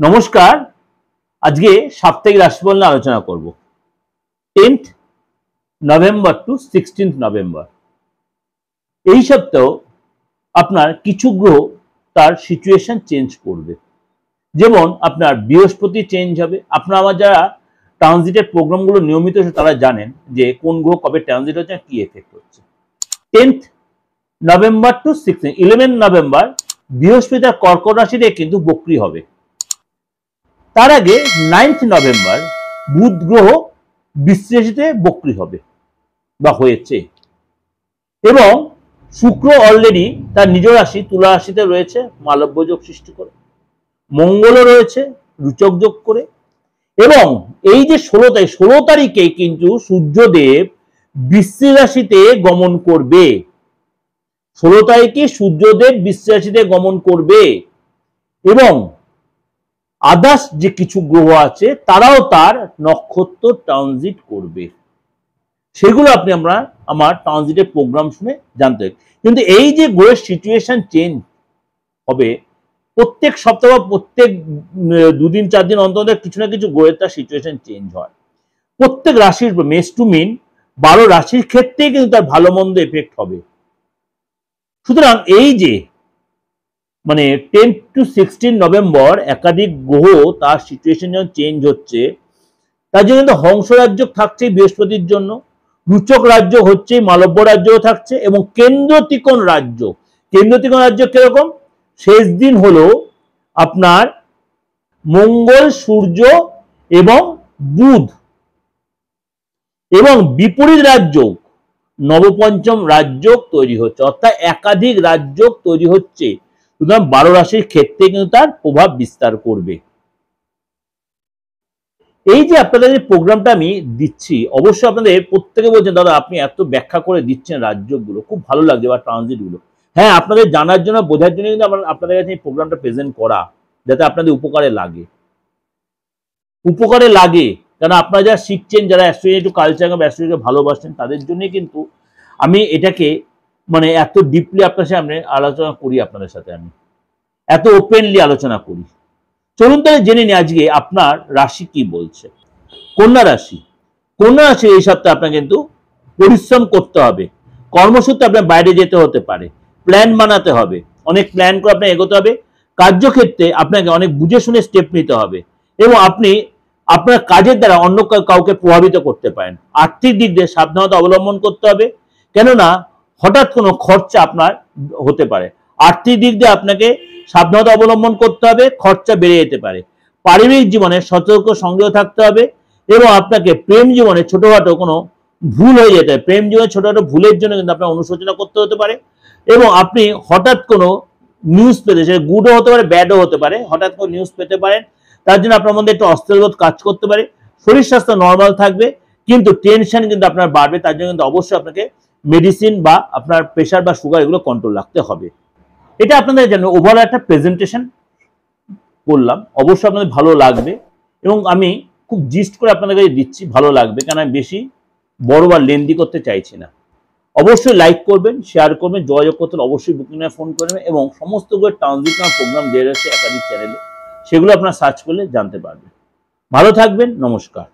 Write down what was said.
নমস্কার। আজকে সাপ্তাহিক রাশিফল নিয়ে আলোচনা করব। 10th November two 16th November এই সপ্তাহ আপনার কিছু গ্রহ তার সিচুয়েশন চেঞ্জ করবে। যেমন আপনার বৃহস্পতি চেঞ্জ হবে। আপনারা আমার যারা ট্রানজিটের প্রোগ্রামগুলো নিয়মিত তারা জানেন যে কোন গ্রহ কবে ট্রানজিট হচ্ছে কি এফেক্ট হচ্ছে। 10th নভেম্বর টু 11 নভেম্বর বৃহস্পতি তার কর্কট রাশিতে কিন্তু বক্রী হবে। তার আগে 9th নভেম্বর বুধ গ্রহ বৃশ্চিক রাশিতে বক্রী হবে বা হয়েছে, এবং শুক্র অলরেডি তার নিজ রাশি তুলা রাশিতে রয়েছে মালব্য যোগ সৃষ্টি করে, মঙ্গলও রয়েছে রুচক যোগ করে, এবং এই যে 16 তারিখে কিন্তু সূর্যদেব বৃশ্চিক রাশিতে গমন করবে। 16 তারিখে সূর্যদেব বৃশ্চিক রাশিতে গমন করবে, এবং আদার্স যে কিছু গ্রহ আছে তারাও তার নক্ষত্র ট্রানজিট করবে। সেগুলো আপনি আমার ট্রানজিটের প্রোগ্রাম শুনে জানতে হবে। কিন্তু এই যে গ্রহের সিচুয়েশন চেঞ্জ হবে প্রত্যেক সপ্তাহ বা প্রত্যেক 2 দিন 4 দিন অন্তর কিছু না কিছু গ্রহের তার সিচুয়েশন চেঞ্জ হয়। প্রত্যেক রাশির মেষ টু মিন 12 রাশির ক্ষেত্রেই কিন্তু তার ভালো মন্দ এফেক্ট হবে। সুতরাং এই যে 10 to 16 নভেম্বর একাধিক গ্রহ তার সিচুয়েশন যখন চেঞ্জ হচ্ছে, তার জন্য কিন্তু হংস রাজ্য থাকছে বৃহস্পতির জন্য, রুচক রাজ্য হচ্ছে, মালব্য রাজ্য থাকছে, এবং কেন্দ্র ত্রিকোণ রাজ্য। কেন্দ্র ত্রিকোণ রাজ্য কিরকম? শেষ দিন হলো আপনার মঙ্গল, সূর্য এবং বুধ, এবং বিপরীত রাজ্য নবপঞ্চম রাজ্য তৈরি হচ্ছে, অর্থাৎ একাধিক রাজ্য তৈরি হচ্ছে। সুতরাং 12 রাশির ক্ষেত্রে কিন্তু তার প্রভাব বিস্তার করবে। এই যে আপনাদের প্রোগ্রামটা আমি দিচ্ছি, অবশ্যই আপনাদের প্রত্যেকে বলছেন দাদা আপনি এত ব্যাখ্যা করে দিচ্ছেন রাজ্যগুলো, খুব ভালো লাগছে, বা ট্রানজিটগুলো। হ্যাঁ, আপনাদের জানার জন্য বোঝার জন্য কিন্তু আপনাদের কাছে এই প্রোগ্রামটা প্রেজেন্ট করা, যাতে আপনাদের উপকারে লাগে। কারণ আপনারা যারা শিখছেন, যারা অ্যাস্ট্রোলজি কালচার এবং অ্যাস্ট্রোলজিকে ভালোবাসেন, তাদের জন্য কিন্তু আমি এটাকে এত ডিপলি আপনার সামনে আলোচনা করি, আপনাদের সাথে আমি এত ওপেনলি আলোচনা করি। চলুন তাহলে জেনে নিই আজকে আপনার রাশি কি বলছে। কন্যা রাশি এই সপ্তাহে আপনার কিন্তু পরিশ্রম করতে হবে। কর্মসূত্রে আপনার বাইরে যেতে হতে পারে, প্ল্যান বানাতে হবে, অনেক প্ল্যান করে আপনার এগোতে হবে। কার্যক্ষেত্রে আপনাকে অনেক বুঝে শুনে স্টেপ নিতে হবে, এবং আপনি আপনার কাজের দ্বারা অন্য কাউকে প্রভাবিত করতে পারেন। আর্থিক দিক দিয়ে সাবধানতা অবলম্বন করতে হবে, কেননা হঠাৎ কোনো খরচা আপনার হতে পারে। আর্থিক দিক দিয়ে আপনাকে সাবধানতা অবলম্বন করতে হবে, খরচা বেড়ে যেতে পারে। পারিবারিক জীবনে সতর্ক সংযত থাকতে হবে, এবং আপনাকে প্রেম জীবনে ছোটখাটো কোনো ভুল হয়ে যেতে পারে। প্রেম জীবনে ছোটখাটো ভুলের জন্য কিন্তু আপনার অনুশোচনা করতে হতে পারে, এবং আপনি হঠাৎ কোনো নিউজ পেতে, সেটা গুডও হতে পারে ব্যাডও হতে পারে, হঠাৎ কোনো নিউজ পেতে পারেন। তার জন্য আপনার মধ্যে একটু অস্থিরবোধ কাজ করতে পারে। শরীর স্বাস্থ্য নর্মাল থাকবে, কিন্তু টেনশন কিন্তু আপনার বাড়বে। তার জন্য কিন্তু অবশ্যই আপনাকে মেডিসিন বা আপনার প্রেশার বা সুগার এগুলো কন্ট্রোল রাখতে হবে। এটা আপনাদের জন্য ওভারঅল একটা প্রেজেন্টেশন করলাম, অবশ্যই আপনাদের ভালো লাগবে, এবং আমি খুব জিস্ট করে আপনাদের কাছে দিচ্ছি, ভালো লাগবে, কারণ আমি বেশি বড় বা লেন্দি করতে চাইছি না। অবশ্যই লাইক করবেন, শেয়ার করবেন, যোগাযোগ করতে অবশ্যই বুকিং ফোন করবেন, এবং সমস্ত ট্রানজিট প্রোগ্রাম দেওয়া রয়েছে একাধিক চ্যানেলে, সেগুলো আপনারা সার্চ করলে জানতে পারবেন। ভালো থাকবেন, নমস্কার।